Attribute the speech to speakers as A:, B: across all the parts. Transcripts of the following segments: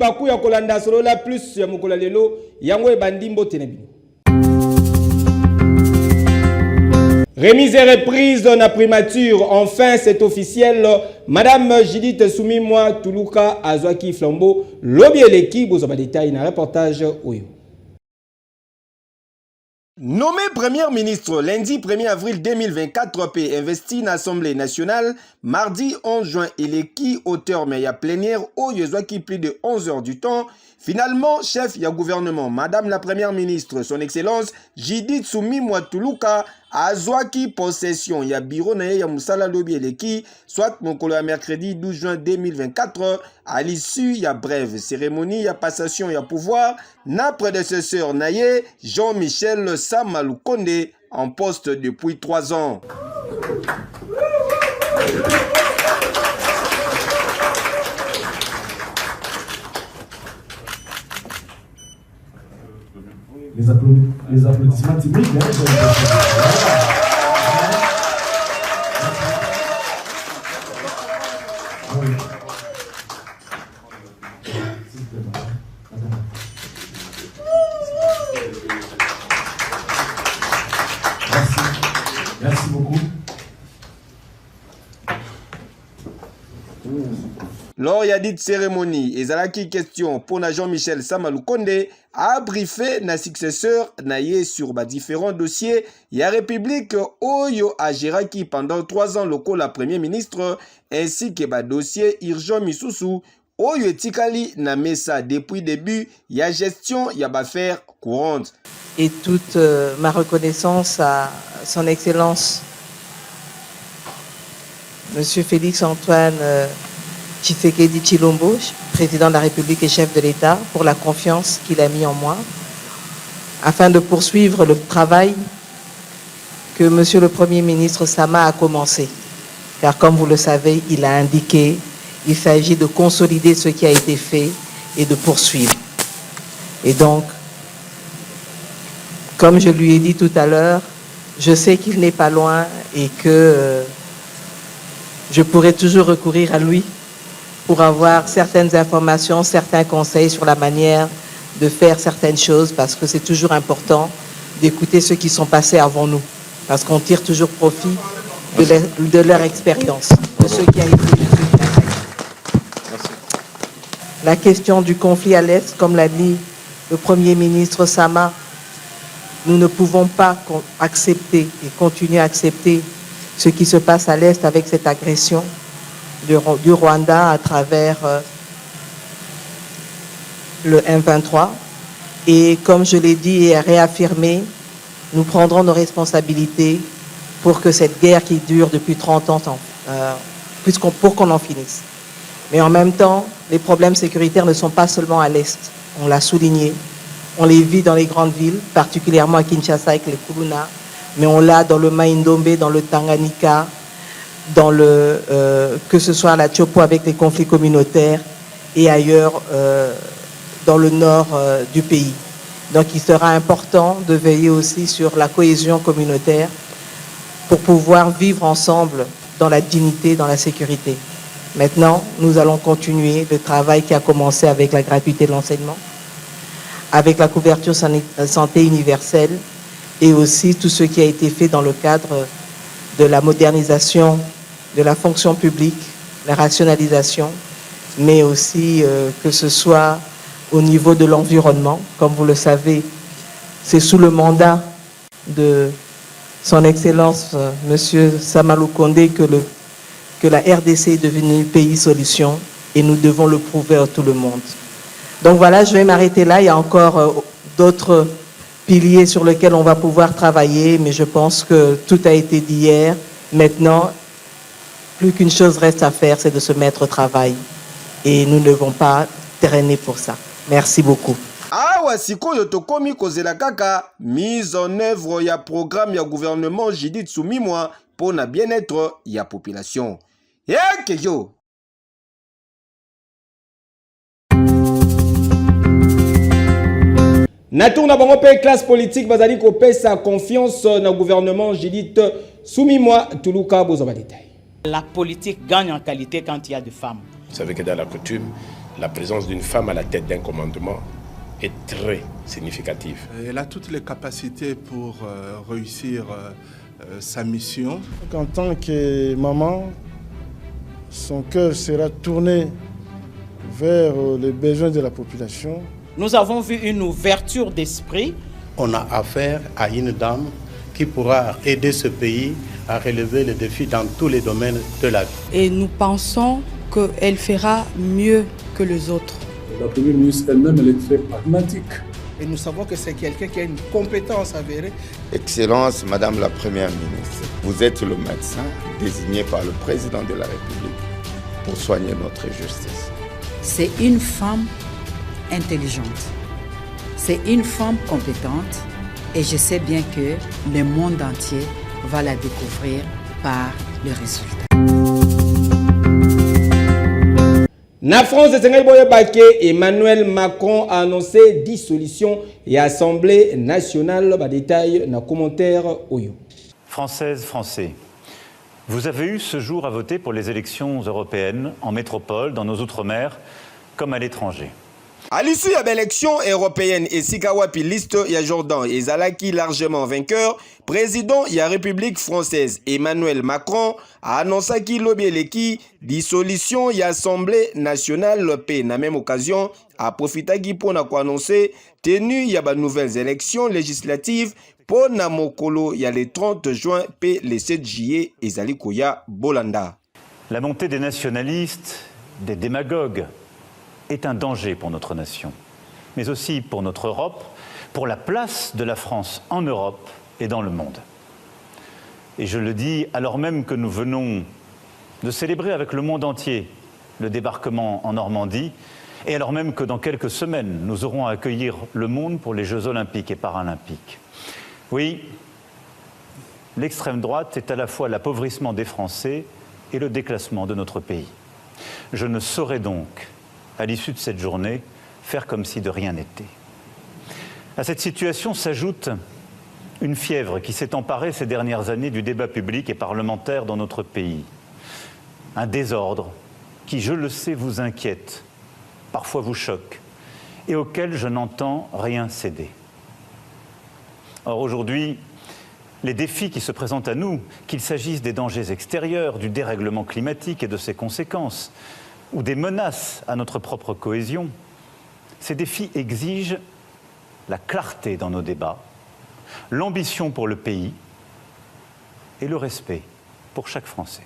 A: Baku ya kolanda solola plus ya mukola lelo yango ebandimbo tenebi. Remise et reprise de la primature, enfin c'est officiel. Madame Judith Soumimwa Tuluka Azwaki Flambeau, lobby l'équipe, vous avez détail dans un reportage. Nommé Premier ministre lundi 1er avril 2024, P investi dans l'Assemblée nationale, mardi 11 juin, il est qui auteur mais il y a plénière au Yezwaki plus de 11 heures du temps. Finalement, chef du gouvernement, Madame la Première ministre, son Excellence, Judith Soumimwa Tuluka, Azwaki possession, ya bureau na ya Moussala Lobi Eleki, soit mon collègue mercredi 12 juin 2024, à l'issue, ya brève cérémonie, ya passation, ya pouvoir, na prédécesseur naye, Jean-Michel Sama Lukonde, en poste depuis 3 ans.
B: Les applaudissements timides. Merci beaucoup.
A: Lors y a dit cérémonie, et zalaki question pour Jean-Michel Sama Lukonde a briefé na successeur naye sur différents dossiers. Y a République Oyo a géraki pendant 3 ans locaux la Premier ministre ainsi que dossier urgent Misusu Oyo etikali na mesa depuis début y a gestion y a affaires courantes.
C: Et toute ma reconnaissance à son Excellence Monsieur Félix Antoine Tshisekedi Tshilombo, président de la République et chef de l'État, pour la confiance qu'il a mis en moi, afin de poursuivre le travail que Monsieur le Premier ministre Sama a commencé. Car comme vous le savez, il a indiqué, il s'agit de consolider ce qui a été fait et de poursuivre. Et donc, comme je lui ai dit tout à l'heure, je sais qu'il n'est pas loin et que je pourrai toujours recourir à lui pour avoir certaines informations, certains conseils sur la manière de faire certaines choses, parce que c'est toujours important d'écouter ceux qui sont passés avant nous, parce qu'on tire toujours profit de leur expérience, de ceux qui ont été. La question du conflit à l'Est, comme l'a dit le Premier ministre Sama, nous ne pouvons pas accepter et continuer à accepter ce qui se passe à l'Est avec cette agression du Rwanda à travers le M23. Et comme je l'ai dit et réaffirmé, nous prendrons nos responsabilités pour que cette guerre qui dure depuis 30 ans, pour qu'on en finisse. Mais en même temps, les problèmes sécuritaires ne sont pas seulement à l'Est. On l'a souligné. On les vit dans les grandes villes, particulièrement à Kinshasa avec les Kuluna, mais on l'a dans le Maïndombe, dans le Tanganyika, dans que ce soit à la Tchopo avec les conflits communautaires et ailleurs dans le nord du pays. Donc il sera important de veiller aussi sur la cohésion communautaire pour pouvoir vivre ensemble dans la dignité, dans la sécurité. Maintenant, nous allons continuer le travail qui a commencé avec la gratuité de l'enseignement, avec la couverture santé universelle et aussi tout ce qui a été fait dans le cadre de la modernisation de la fonction publique, la rationalisation, mais aussi que ce soit au niveau de l'environnement. Comme vous le savez, c'est sous le mandat de son Excellence Monsieur Sama Lukonde que la RDC est devenue pays solution et nous devons le prouver à tout le monde. Donc voilà, je vais m'arrêter là. Il y a encore d'autres piliers sur lesquels on va pouvoir travailler, mais je pense que tout a été dit hier. Maintenant, plus qu'une chose reste à faire, c'est de se mettre au travail. Et nous ne devons pas traîner pour ça. Merci beaucoup.
A: Awa sikoyo tokomi kozela kaka mise en œuvre ya programme ya gouvernement Judith Suminwa pour na bien-être ya population. Keyo. Na tourna bango pe classe politique bazali ko pesa confiance na gouvernement Judith Suminwa tuluka bozaba détail.
D: La politique gagne en qualité quand il y a des femmes.
E: Vous savez que dans la coutume, la présence d'une femme à la tête d'un commandement est très significative.
F: Elle a toutes les capacités pour réussir sa mission.
G: En tant que maman, son cœur sera tourné vers les besoins de la population.
D: Nous avons vu une ouverture d'esprit.
H: On a affaire à une dame qui pourra aider ce pays à relever les défis dans tous les domaines de la vie.
I: Et nous pensons qu'elle fera mieux que les autres.
B: La première ministre elle-même, elle est très pragmatique.
J: Et nous savons que c'est quelqu'un qui a une compétence avérée.
K: Excellence, Madame la Première ministre, vous êtes le médecin désigné par le président de la République pour soigner notre justice.
L: C'est une femme intelligente, c'est une femme compétente et je sais bien que le monde entier va la découvrir par le résultat.
A: Na France, Emmanuel Macron a annoncé dissolution et assemblée nationale. Détail dans commentaire Oyo.
M: Françaises, Français, vous avez eu ce jour à voter pour les élections européennes en métropole, dans nos outre-mer, comme à l'étranger.
A: À l'issue de l'élection européenne et Sikawapi liste ya Jordan et Zalaki largement vainqueur, président de la République française Emmanuel Macron a annoncé qu'il lobby dissolution de l'Assemblée nationale paix. Na même occasion, a profité pour annoncer tenue ya ba nouvelles élections législatives pour na mokolo ya le 30 juin et le 7 juillet et Zalikoya Bolanda.
M: La montée des nationalistes, des démagogues, est un danger pour notre nation, mais aussi pour notre Europe, pour la place de la France en Europe et dans le monde. Et je le dis alors même que nous venons de célébrer avec le monde entier le débarquement en Normandie, et alors même que dans quelques semaines, nous aurons à accueillir le monde pour les Jeux olympiques et paralympiques. Oui, l'extrême droite est à la fois l'appauvrissement des Français et le déclassement de notre pays. Je ne saurais donc, à l'issue de cette journée, faire comme si de rien n'était. À cette situation s'ajoute une fièvre qui s'est emparée ces dernières années du débat public et parlementaire dans notre pays. Un désordre qui, je le sais, vous inquiète, parfois vous choque, et auquel je n'entends rien céder. Or aujourd'hui, les défis qui se présentent à nous, qu'il s'agisse des dangers extérieurs, du dérèglement climatique et de ses conséquences, ou des menaces à notre propre cohésion, ces défis exigent la clarté dans nos débats, l'ambition pour le pays et le respect pour chaque Français.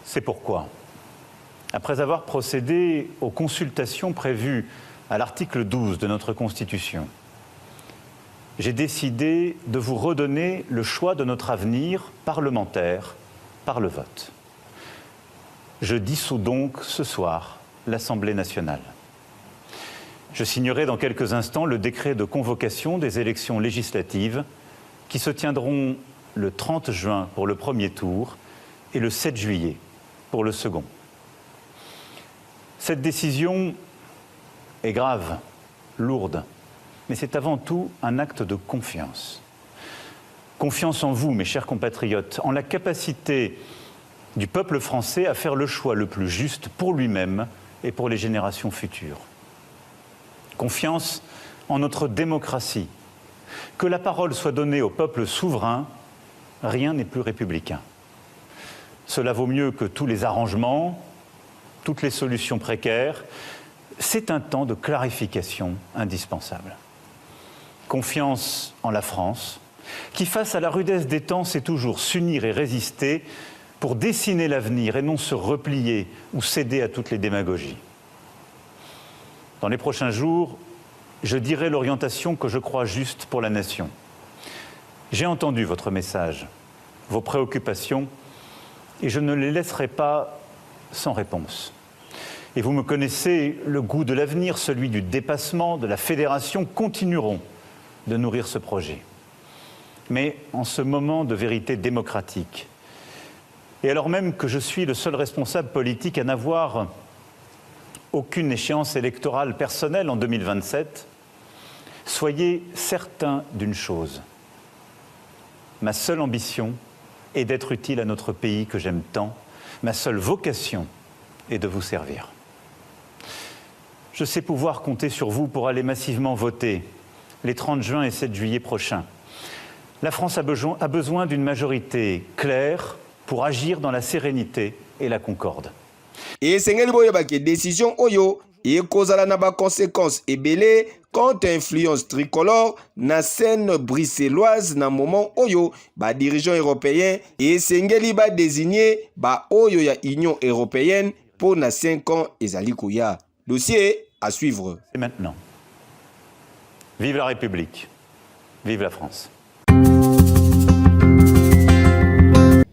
M: C'est pourquoi, après avoir procédé aux consultations prévues à l'article 12 de notre Constitution, j'ai décidé de vous redonner le choix de notre avenir parlementaire par le vote. Je dissous donc ce soir l'Assemblée nationale. Je signerai dans quelques instants le décret de convocation des élections législatives qui se tiendront le 30 juin pour le premier tour et le 7 juillet pour le second. Cette décision est grave, lourde, mais c'est avant tout un acte de confiance. Confiance en vous, mes chers compatriotes, en la capacité du peuple français à faire le choix le plus juste pour lui-même et pour les générations futures. Confiance en notre démocratie. Que la parole soit donnée au peuple souverain, rien n'est plus républicain. Cela vaut mieux que tous les arrangements, toutes les solutions précaires. C'est un temps de clarification indispensable. Confiance en la France, qui face à la rudesse des temps sait toujours s'unir et résister pour dessiner l'avenir et non se replier ou céder à toutes les démagogies. Dans les prochains jours, je dirai l'orientation que je crois juste pour la nation. J'ai entendu votre message, vos préoccupations, et je ne les laisserai pas sans réponse. Et vous me connaissez, le goût de l'avenir, celui du dépassement, de la fédération, continueront de nourrir ce projet. Mais en ce moment de vérité démocratique, et alors même que je suis le seul responsable politique à n'avoir aucune échéance électorale personnelle en 2027, soyez certains d'une chose. Ma seule ambition est d'être utile à notre pays que j'aime tant. Ma seule vocation est de vous servir. Je sais pouvoir compter sur vous pour aller massivement voter les 30 juin et 7 juillet prochains. La France a besoin d'une majorité claire pour agir dans la sérénité et la concorde.
A: Et sengeli boyeba ke décision oyo et kozala na ba conséquences ebele contre influence tricolore na scène bruxelloise na moment oyo ba dirigeants européens et sengeli ba désigner ba oyo ya Union européenne pour na 5 ans ezali koya. Dossier à suivre.
M: Et maintenant, vive la République, vive la France.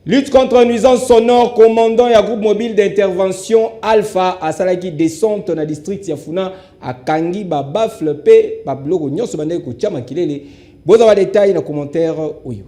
A: Lutte contre nuisance sonore, commandant ya groupe mobile d'intervention Alpha à Salaki descente na district ya Funa à Kangi ba bafle pe ba blogo nyonso bande ko chama kilele. Boza wa détail na commentaire oyo.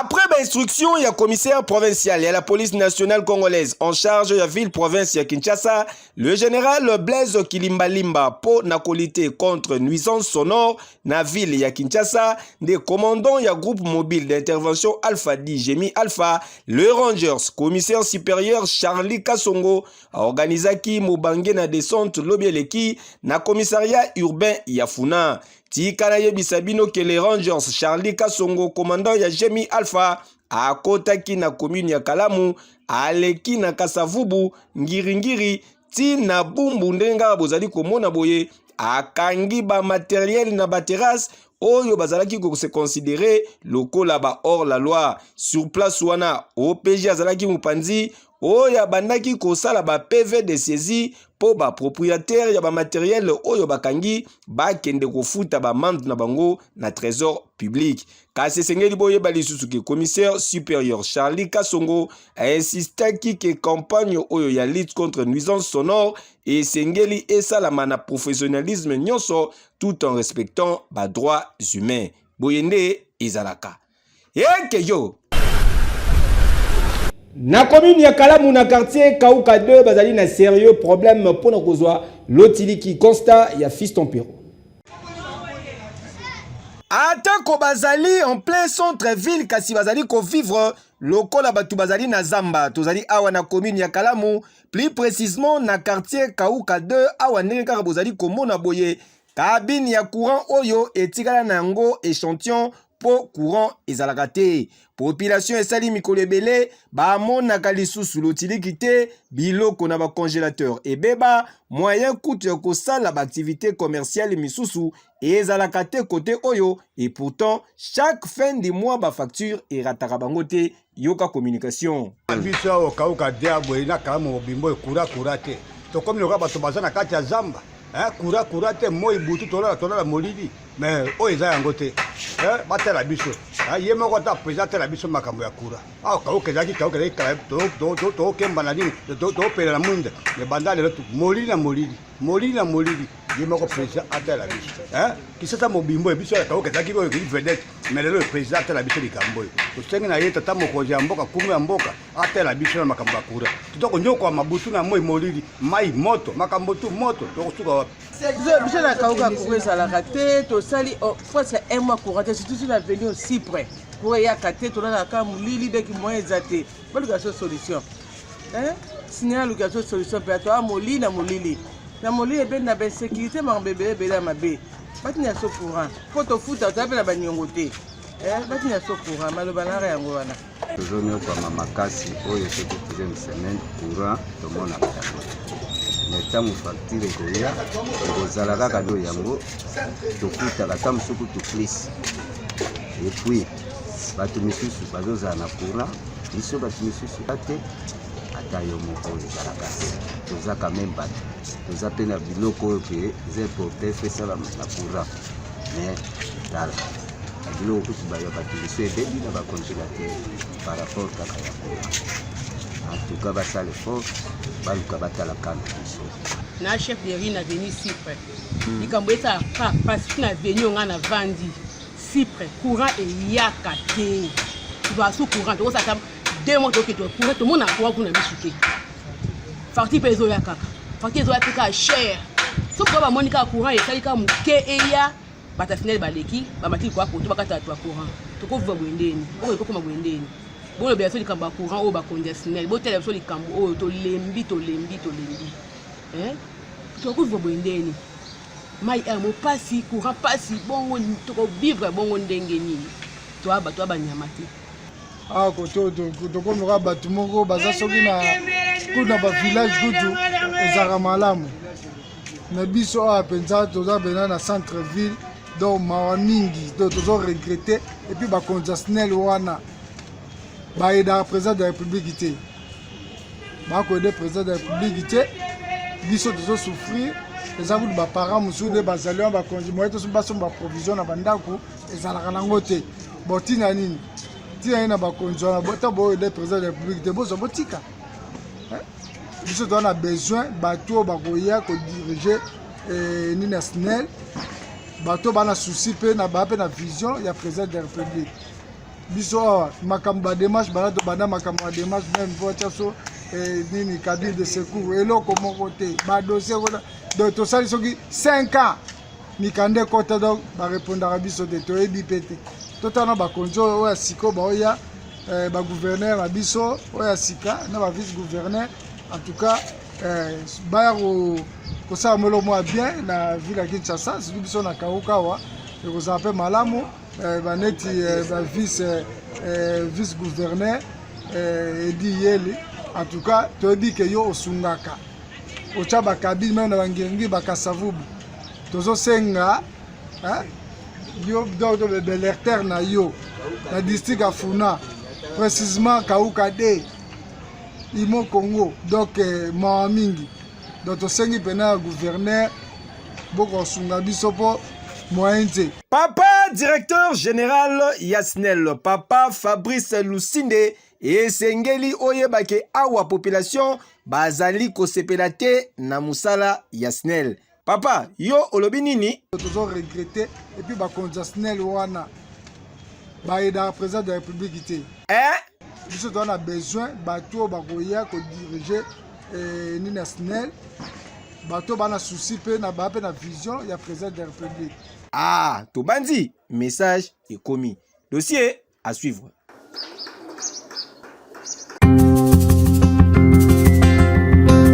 A: Après l'instruction, il y a commissaire provincial et la police nationale congolaise en charge de la ville-province de Kinshasa, le général Blaise Kilimbalimba pour na qualité contre nuisance sonore na ville de Kinshasa, des commandants ya groupe mobile d'intervention Alpha D Gémi Alpha, le Rangers, commissaire supérieur Charlie Kasongo, a organisé qui Mobange na descente Lobieleki na commissariat urbain Yafuna. Tikana yebisabino que les Rangers Charlie Kasongo, commandant ya Gémi Alpha, a kotaki na commune ya Kalamu, aleki na Kasavubu, Ngiringiri, ti na bumbu ndenga bozali komona boye, akangi ba matériel na ba terrasse, oyo bazalaki ko se considérer lokola ba hors la loi. Sur place wana, OPJ azalaki mupanzi, oyo bandaki kosala ba PV de saisie po ba propriétaire ya ba matériel oyo bakangi ba kende kofuta ba mande na bango na trésor public. Kasi sengeli boye ba lisusu ke commissaire supérieur Charlie Kasongo a insisté que campagne oyo ya lutte contre nuisance sonore et sengeli esalama na professionnalisme nyonso tout en respectant ba droits humains. Boyende izalaka. Eke yo na commune ya Kalamu na quartier Kauka 2 bazali na sérieux problème pour na kozwa lotiliki constat ya Fiston Pero. Atako bazali en plein centre-ville kasi bazali ko vivre lokola batu bazali na zamba tozali awa na commune ya Kalamu, plus précisément na quartier Kauka 2 awa ndenge kaka bozali komona boye cabine ya courant oyo etikala na yango échantillon po courant ezalaka te. Population esali mikolo ebele bamonaka lisusu lotiliki te biloko na ba congélateur ebeba moyen coûte ya kosala ba activité commerciale misusu ezalaka te côté oyo et pourtant chaque fin du mois ba facture erataka bango te. Yoka communication
N: biso o Kauka diabo ina kama bimbo kura te to comme le bato bazana kati ya zamba kura te moi butu tola molidi mais o eza yango te batela biso ye moko ta président la biso makambo ya kura Kauka zaki to kemba na nini to pela na munde le bandale molidi ye moko président atela biso kisasa mobimbo biso Kauka zaki ko vedette mais le président atela biso likambo to sengi na ye tata mokozi ya mboka kumu ya mboka atela biso na makambo ya kura to nyoko mabutu na moi molidi mai moto makambo tu moto to suka
O: biso na Kauka ezalaka te tosali presque un mois courant surtout sur la venue aussi près pour y akate tolana ka mulili deki moyen ezate balukaso solution signer lukaso solution pe to amoli na molili ben na ben sécurité ma bébé bela mabe bati na so courant photo futa to apela banyongo te bati na so courant maloba na yango wana
P: tozomio kwa mama kasi oyo c'est une semaine courant to mona neta mufacture koya kozala kaka do yango tokutaka ta mosuku to plus et puis bato misusu bazozala na courant biso bato misusu ate ata yo moko ezalaka te toza quand même bato toza mpe na biloko oyo mpe eza importe fesala na courant mais tala biloko kutu baya bato biso ebebi na bacongélateur par rapport kaka ya courant en tout cas basala effort baluka batala kana biso
Q: na chef de riz na venu Cypre likambo eza parce que na venu nga na vandi Cypre courant eyaka te tu vas sous courant to ça 2 mois to ke to courant to mona courant kuna bisuke facture peso ya kaka facture zo ya pika cher so ko ba monika courant et salika muke eya bata final baleki ba mati kwa ko to bakata to courant to ko vuba bwendeni o ko koma bwendeni bon bien so likamba courant o ba conditionnel bo tele so likambo o to lembi hein to ko vuba bwendeni mai mo pasi courant pasi bongo to ko vivre bongo ndenge nini to aba nyamati
G: koto tokomaka bato moko baza soki na kuna bavillage kutu ezalaka malamu na biso awa mpenza toza pena na centre ville donc mawa mingi tozo regrette epuis bacongestionnel wana bayedaka président de la république te bakoyede président de la république te biso tozosouffrir eza kutu baparent mosusu nde bazali wana bamoye toso basomba baprovision na bandako ezalaka nango te botina nini tina ye na bakonzi wana bota boyede président de la république te bozwa botika biso toza na besoin bato oyo bakoya kodirige nini ya snel bato bana souci mpe na baa mpe na vision ya président de la république biso awa makambo badémarche banda makambo ya démarche même voiture so nini cabine de secours eloko moko te badossier wana donc tosali soki 5 ans mikanda ekota donc barépondaka biso te toyebi mpe te totala na bakonzi oyo ya sika baoya bagouverneur na biso oyo ya sika na bavice gouverneur en tout cas baya kosala molo mwa bien na ville ya Kinshasa soki biso na kauka awa ekozala mpe malamu baneti vice gouverneur edi yeli en tout cas toyebi ke yo osungaka otya bakabine meme na bangengi bakasavubu tozosenga yo belertere na yo na district ya Funa précisément kauka de imo Congo donc mawa mingi donc tosengi pena ya gouverneur bokosunga biso mpo moyen te.
A: Papa directeur général Yasnel, papa Fabrice Lusinde esengeli oyebake awa population bazali kosepela te na musala Yasnel. Papa, yo olobi nini?
G: Tozo regretter et puis bacongestionnel wana bayedaka président de la république te. Biso toza na besoin bato oyo bakoya kodirige nini ya snel bato bana souci mpe na baa mpe na vision ya président de la république.
A: Tobandi message ekomi. Dossier à suivre.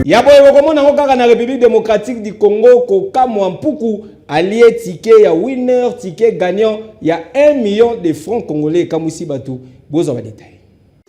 A: Ya boye komona ngo kaka na République démocratique du Congo kokamwa mpuku allié ticket ya winner ticket gagnant ya 1 million de francs congolais kamusi batu boza ba détail.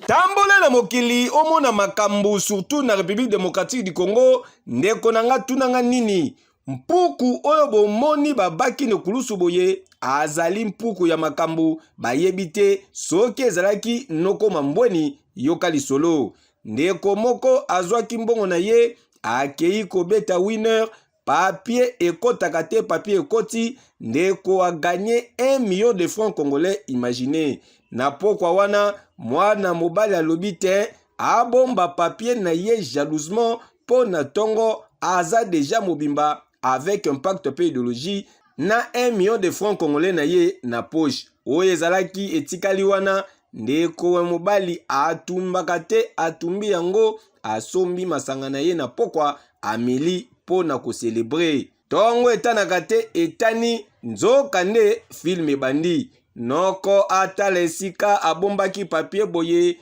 A: Tambola na mokili omona makambo surtout na République démocratique du Congo ndeko nanga tunanga nini mpuku oyo bomoni babaki ne kulusu boye azali mpuku ya makambo bayebite soki ezalaki noko mambweni yoka lisolo ndeko moko azwaki mbongo na ye akei kobeta winner papier ekotaka te papier ekoti ndeko a gagné 1 million de francs congolais. Imaginez na pokwa wana mwana mobali alobi te abomba papier na ye jalousement po na tongo aza déjà mobimba avec un pacte pe idéologie na 1 million de francs congolais na ye na poche oyo ezalaki etikali wana ndeko mobali atumbaka te atumbi yango asombi masanga na ye na pokwa ameli po na ko célébrer tongo etanaka te etani nzoka nde film ebandi noko atala esika abombaki papier boye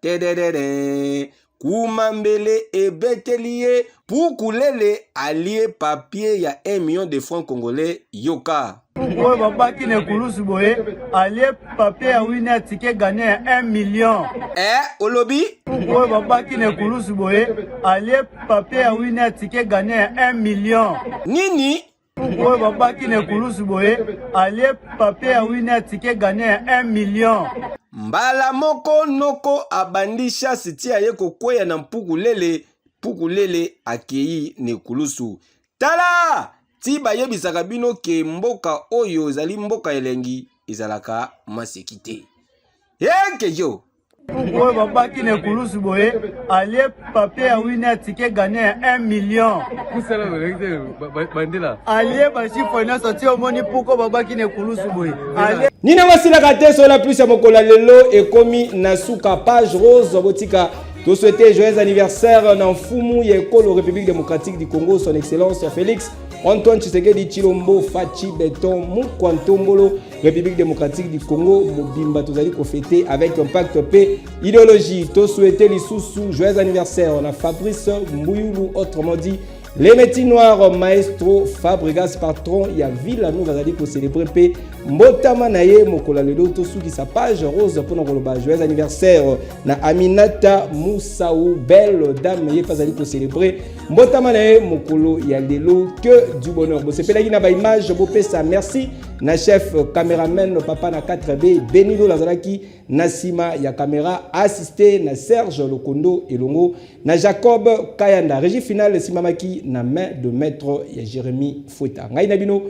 A: tededede kuma mbele ebeteli ye pukulele allié papier ya 1 million de francs congolais yoka
R: oyo babaki na ekulusu boye allié papier ya winner ticket gagné ya 1 million.
A: Olobi
R: oyo babaki na ekulusu boye allié papier ya winner ticket gagné ya 1 million.
A: Nini
R: oyo babaki na ekulusu boye alie papier ya wini atike gagné ya 1 million.
A: Mbala moko noko abandi chasi ti aye kokweya na mpukulele akei na ekulusu. Tala ti bayebisaka bino ke mboka oyo ezali mboka elengi ezalaka maseki te. Yeke yo
R: oyo babaki na ekulusu boye alie papier ya wini atike gagné ya 1 million. alie bashifre nyonso ti omoni puko babaki na ekulusu boye
A: nina wasilaka te sola plus ya mokola lelo ekomi na suka page rose botika. To souhaiter joyeux anniversaire na mfumu ya ekolo République démocratique du Congo, son excellence Félix Antoine Tshisekedi Tshilombo Fachi Beton Mukwantombolo, République démocratique du Congo, Mobimba tozali ko fêter avec un pacte paix idéologie. To souhaiter lisusu joyeux anniversaire na Fabrice Mbuyulu, autrement dit les métis noirs, maestro Fabregas patron ya ville nous vazali ko célébrer pe mbotama na ye mokola lelo to suki sa page rose pour nous koloba joyeux anniversaire na Aminata Moussaou, belle dame ye pazali ko célébrer mbotama na ye mokolo ya lelo, que du bonheur. Bo sepelaki na ba image bo pesa merci na chef caméraman papa na 4B Benilo Lazalaki na sima ya caméra assisté na Serge Lokondo Elongo na Jacob Kayanda, régie finale simamaki na main de maître ya Jérémy Foueta. Ngai na bino